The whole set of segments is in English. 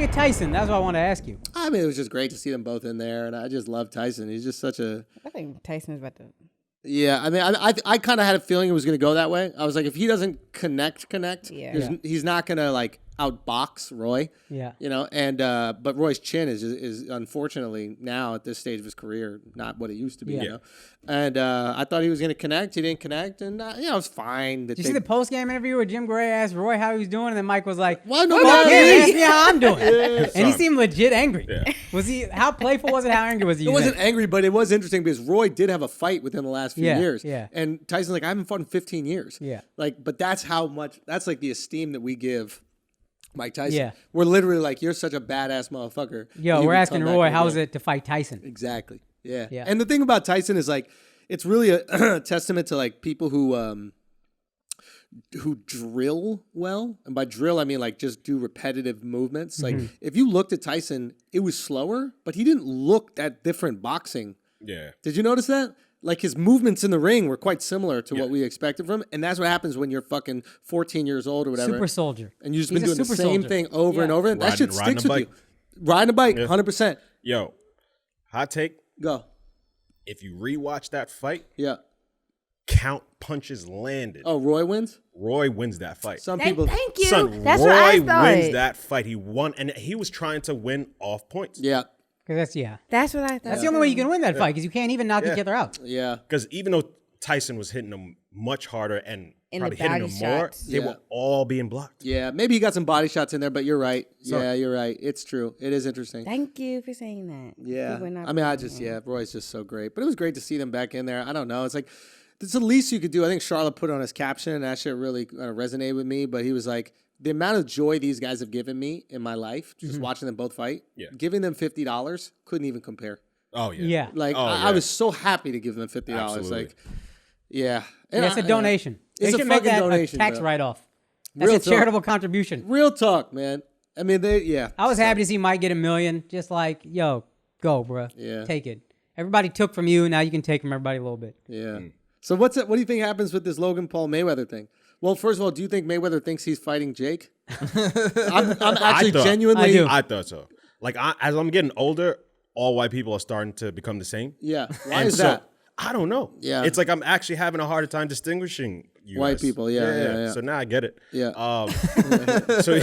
at Tyson? That's what I want to ask you. I mean, it was just great to see them both in there, and I just love Tyson. He's just such a... I think Tyson is about to... Yeah, I mean, I kind of had a feeling it was going to go that way. I was like, if he doesn't connect, he's not going to, like, outbox Roy. Yeah. You know, and but Roy's chin is unfortunately now at this stage of his career not what it used to be. Yeah. You know, and I thought he was going to connect. He didn't connect, and you know, it's fine. Did you see the post game interview where Jim Gray asked Roy how he was doing, and then Mike was like, "Why no ask me? me how I'm doing?" Yeah, and he seemed legit angry. Yeah. Was he? How playful was it? How angry was he? It wasn't angry, but it was interesting because Roy did have a fight within the last few years. Yeah. And Tyson's like, I haven't fought in 15 years. Yeah. Like, but that's how much. That's like the esteem that we give Mike Tyson. Yeah. We're literally like, you're such a badass motherfucker. Yo, we're asking Roy, how was it to fight Tyson? Exactly. Yeah. Yeah. And the thing about Tyson is like, it's really a testament to like people who drill well. And by drill, I mean like just do repetitive movements. Like if you looked at Tyson, it was slower, but he didn't look that different boxing. Yeah. Did you notice that? Like his movements in the ring were quite similar to what we expected from him. And that's what happens when you're fucking 14 years old or whatever. Super soldier. And you've just He's been doing the super same soldier. thing over and over. And that shit Riding sticks a with you. bike. Riding a bike, 100%. Yo, hot take. Go. If you rewatch that fight, Yeah. count punches landed. Oh, Roy wins? Roy wins that fight. Some people. Thank you. Son, That's Roy what I thought. wins that fight. He won, and he was trying to win off points. Yeah. Because That's what I thought. that's the only way you can win that fight, because you can't even knock each other out. Yeah. Because even though Tyson was hitting him much harder and In probably the hitting body him more, shots. they were all being blocked. Yeah. Maybe he got some body shots in there, but you're right. So- Yeah, you're right. It's true. It is interesting. Thank you for saying that. Yeah. People are not I mean, believing Roy's just so great. But it was great to see them back in there. I don't know. It's like, it's the least you could do. I think Charlotte put on his caption, and that shit really resonated with me. But he was like, the amount of joy these guys have given me in my life, just watching them both fight, giving them $50 couldn't even compare. Oh, yeah. Yeah. Like, Oh, I was so happy to give them $50. Absolutely. Like, yeah. And It's a donation. They It's a should make fucking that donation, a tax bro. write-off. That's Real a talk. charitable contribution. Real talk, man. I mean, I was happy to see Mike get $1 million. Just like, yo, go, bro. Yeah. Take it. Everybody took from you. Now you can take from everybody a little bit. Yeah. So what do you think happens with this Logan Paul Mayweather thing? Well, first of all, do you think Mayweather thinks he's fighting Jake? I'm actually genuinely. I do. I thought so. Like, as I'm getting older, all white people are starting to become the same. Yeah. Why And is so, that? I don't know. Yeah. It's like I'm actually having a harder time distinguishing you White guys. people, yeah. So now I get it. Yeah. So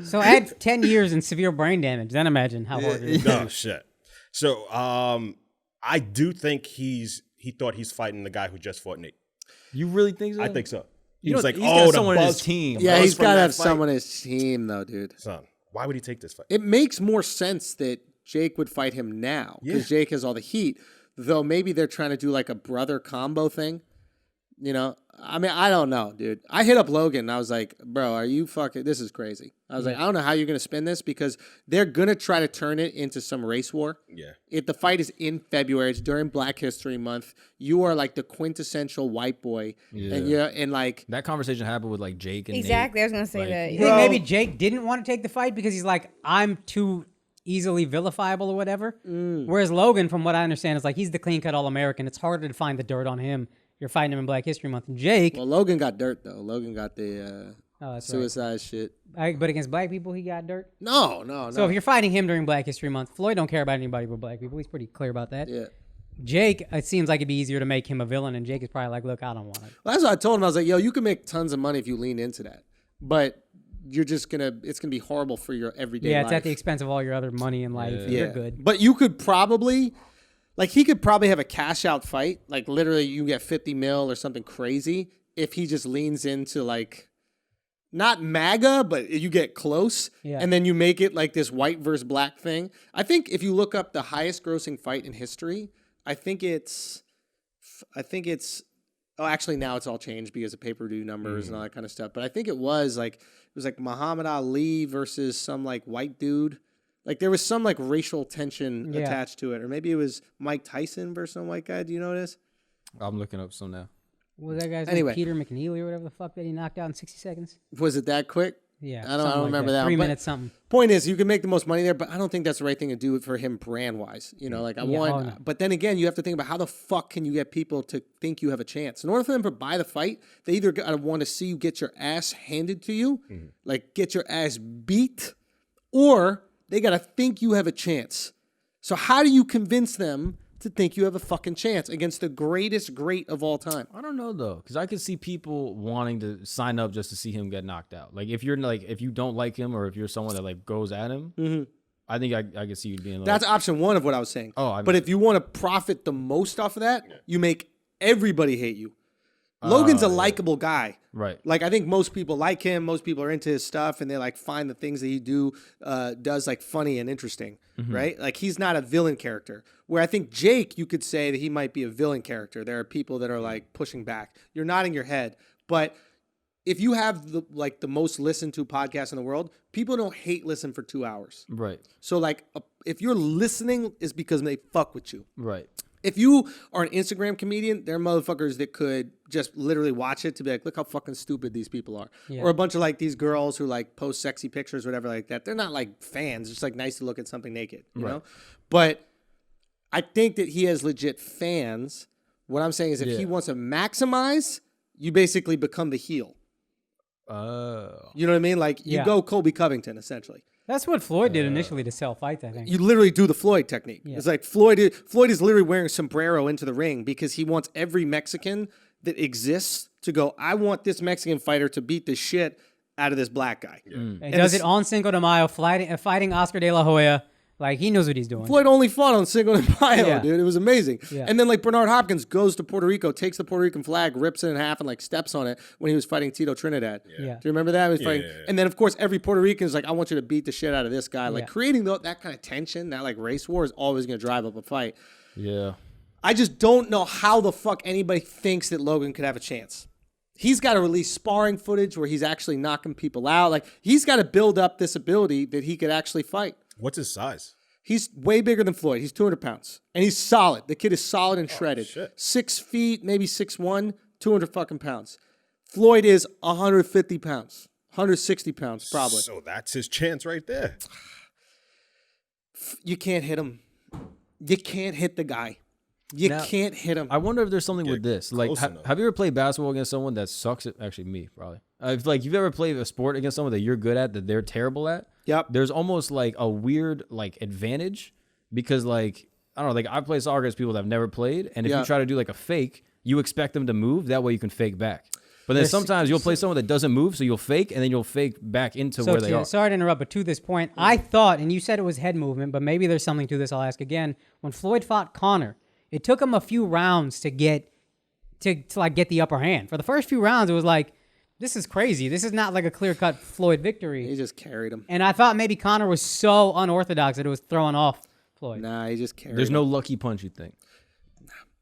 So add 10 years in severe brain damage. Then imagine how hard it is. no shit. So I do think he thought he's fighting the guy who just fought Nate. You really think so? I think so. He You was know, like, he's got the someone in his buzz team. Yeah, buzz he's from got to that have fight. someone in his team, though, dude. Son, why would he take this fight? It makes more sense that Jake would fight him now because Jake has all the heat. Though maybe they're trying to do like a brother combo thing. You know, I mean, I don't know, dude. I hit up Logan and I was like, bro, are you fucking, this is crazy. I was like, I don't know how you're going to spin this because they're going to try to turn it into some race war. Yeah. If the fight is in February, it's during Black History Month, you are like the quintessential white boy. Yeah. And like, That conversation happened with like Jake and Exactly. I was going to say Like, that. You think maybe Jake didn't want to take the fight because he's like, I'm too easily vilifiable or whatever? Whereas Logan, from what I understand, is like, he's the clean-cut All-American. It's harder to find the dirt on him. You're fighting him in Black History Month. And Jake... well, Logan got dirt, though. Logan got the suicide shit. But against black people, he got dirt? No. So if you're fighting him during Black History Month, Floyd don't care about anybody but black people. He's pretty clear about that. Yeah. Jake, it seems like it'd be easier to make him a villain, and Jake is probably like, look, I don't want it. Well, that's what I told him. I was like, yo, you can make tons of money if you lean into that. But you're just it's going to be horrible for your everyday Yeah, life. it's at the expense of all your other money in life. Yeah. You're good. But you could probably, like, he could probably have a cash out fight. Like, literally, you get 50 mil or something crazy if he just leans into, like, not MAGA, but you get close. Yeah. And then you make it like this white versus black thing. I think if you look up the highest grossing fight in history, I think it's, oh, actually now it's all changed because of pay-per-view numbers and all that kind of stuff. But I think it was like Muhammad Ali versus some like white dude. Like there was some like racial tension attached to it. Or maybe it was Mike Tyson versus some white guy. Do you know what it is? I'm looking up some now. What was that guy's Anyway. name? Peter McNeely or whatever the fuck that he knocked out in 60 seconds? Was it that quick? Yeah. I don't something like remember that. 3 But minutes something. Point is, you can make the most money there, but I don't think that's the right thing to do for him brand-wise. You know, like no. But then again, you have to think about how the fuck can you get people to think you have a chance? In order for them to buy the fight, they either gotta want to see you get your ass handed to you, like get your ass beat, or they got to think you have a chance. So how do you convince them to think you have a fucking chance against the greatest great of all time? I don't know though, because I could see people wanting to sign up just to see him get knocked out. Like if you don't like him, or if you're someone that like goes at him, I think I could see you being like, That's option one of what I was saying. Oh, I mean, but if you want to profit the most off of that, you make everybody hate you. Logan's a likable guy. right. Like, I think most people like him. Most people are into his stuff, and they like find the things that he does like funny and interesting, right? Like, he's not a villain character. Where I think Jake, you could say that he might be a villain character. There are people that are like pushing back. You're nodding your head, but if you have the most listened to podcast in the world, people don't hate listen for 2 hours. Right. So like, if you're listening, it's because they fuck with you. Right. If you are an Instagram comedian, there are motherfuckers that could just literally watch it to be like, look how fucking stupid these people are. Yeah. Or a bunch of like these girls who like post sexy pictures, whatever like that. They're not like fans. It's just like nice to look at something naked, you know? But I think that he has legit fans. What I'm saying is if he wants to maximize, you basically become the heel. You know what I mean? Like you go Colby Covington, essentially. That's what Floyd did initially to sell fights, I think. You literally do the Floyd technique. Yeah. It's like Floyd is literally wearing a sombrero into the ring because he wants every Mexican that exists to go, I want this Mexican fighter to beat the shit out of this black guy. He does it on Cinco de Mayo, fighting Oscar de la Hoya. Like, he knows what he's doing. Floyd only fought on Cinco de Mayo, dude. It was amazing. Yeah. And then, like, Bernard Hopkins goes to Puerto Rico, takes the Puerto Rican flag, rips it in half, and, like, steps on it when he was fighting Tito Trinidad. Yeah. Do you remember that? He was fighting. And then, of course, every Puerto Rican is like, I want you to beat the shit out of this guy. Like, creating that kind of tension, that, like, race war is always going to drive up a fight. Yeah. I just don't know how the fuck anybody thinks that Logan could have a chance. He's got to release sparring footage where he's actually knocking people out. Like, he's got to build up this ability that he could actually fight. What's his size? He's way bigger than Floyd. He's 200 pounds. And he's solid. The kid is solid and shredded. Shit. 6 feet, maybe 6'1", 200 fucking pounds. Floyd is 150 pounds. 160 pounds, probably. So that's his chance right there. You can't hit him. You can't hit the guy. You can't hit him. I wonder if there's something with this. Like, close enough. have you ever played basketball against someone that sucks at, actually me, probably. If like you've ever played a sport against someone that you're good at that they're terrible at, there's almost like a weird like advantage because like, I don't know, like I play soccer against people that have never played. And if you try to do like a fake, you expect them to move. That way you can fake back. But then sometimes you'll play someone that doesn't move, so you'll fake, and then you'll fake back into where they are. Sorry to interrupt, but to this point, I thought, and you said it was head movement, but maybe there's something to this. I'll ask again. When Floyd fought Conor, it took him a few rounds to get the upper hand. For the first few rounds, it was like, this is crazy. This is not like a clear-cut Floyd victory. He just carried him. And I thought maybe Conor was so unorthodox that it was throwing off Floyd. Nah, he just carried There's him. no lucky punch, you think?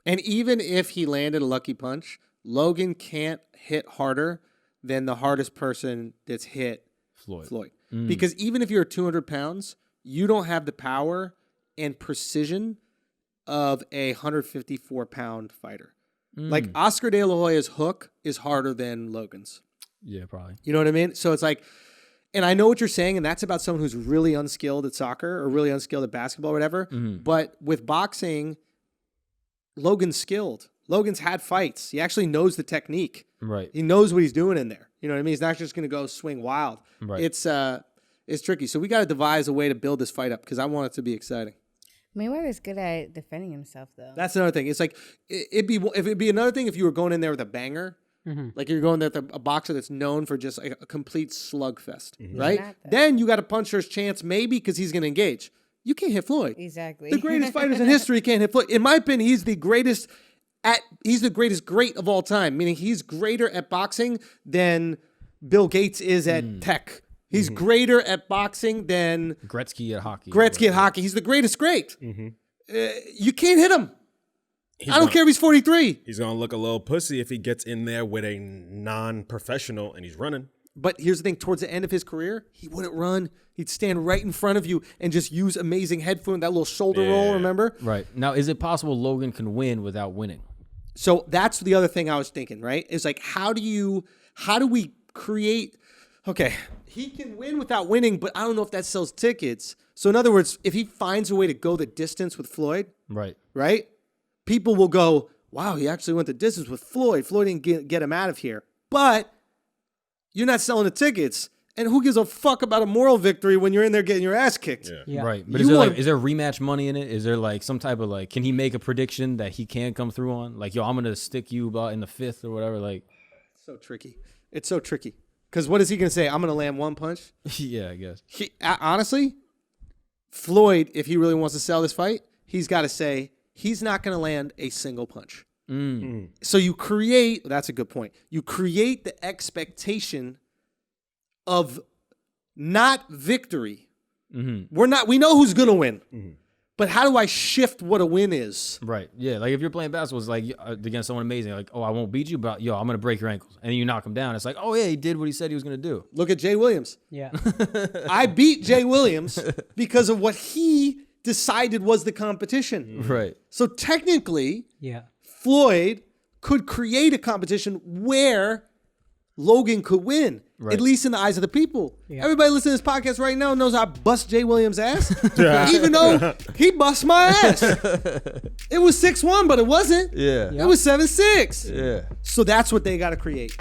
And even if he landed a lucky punch, Logan can't hit harder than the hardest person that's hit Floyd. Because even if you're 200 pounds, you don't have the power and precision of a 154-pound fighter. Like Oscar de la Hoya's hook is harder than Logan's. Yeah, probably. You know what I mean? So it's like, and I know what you're saying, and that's about someone who's really unskilled at soccer or really unskilled at basketball or whatever. But with boxing, Logan's skilled. Logan's had fights. He actually knows the technique. Right. He knows what he's doing in there. You know what I mean? He's not just going to go swing wild. Right. It's tricky. So we got to devise a way to build this fight up because I want it to be exciting. Mayweather's good at defending himself, though. That's another thing. It's like it'd be another thing if you were going in there with a banger, like you're going there with a boxer that's known for just like a complete slugfest, right? Not that. Then you got a puncher's chance maybe because he's going to engage. You can't hit Floyd. Exactly. The greatest fighters in history can't hit Floyd. In my opinion, he's the greatest great of all time. Meaning he's greater at boxing than Bill Gates is at tech. He's greater at boxing than Gretzky at hockey. Gretzky at hockey. He's the greatest great. You can't hit him. I don't care if he's 43. He's going to look a little pussy if he gets in there with a non-professional and he's running. But here's the thing. Towards the end of his career, he wouldn't run. He'd stand right in front of you and just use amazing headphone, that little shoulder roll, remember? Right. Now, is it possible Logan can win without winning? So that's the other thing I was thinking, right? Is like, how do we create... Okay, he can win without winning, but I don't know if that sells tickets. So in other words, if he finds a way to go the distance with Floyd, right? People will go, wow, he actually went the distance with Floyd. Floyd didn't get him out of here. But you're not selling the tickets. And who gives a fuck about a moral victory when you're in there getting your ass kicked? Yeah. Right. But You is there rematch money in it? Is there like some type of like, can he make a prediction that he can come through on? Like, yo, I'm going to stick you about in the 5th or whatever. Like, So tricky. It's so tricky. Because what is he going to say? I'm going to land one punch? yeah, I guess. Honestly, Floyd, if he really wants to sell this fight, he's got to say he's not going to land a single punch. So you create, that's a good point. You create the expectation of not victory. We know who's going to win. But how do I shift what a win is? Right. Yeah. Like if you're playing basketball, it's like against someone amazing, like, oh, I won't beat you, but yo, I'm going to break your ankles. And then you knock him down. It's like, oh, yeah, he did what he said he was going to do. Look at Jay Williams. Yeah. I beat Jay Williams because of what he decided was the competition. Right. So technically, Yeah. Floyd could create a competition where Logan could win, at least in the eyes of the people. Yeah. Everybody listening to this podcast right now knows I bust Jay Williams' ass, even though he bust my ass. It was 6-1, but it wasn't. Yeah. It was 7-6. Yeah. So that's what they got to create.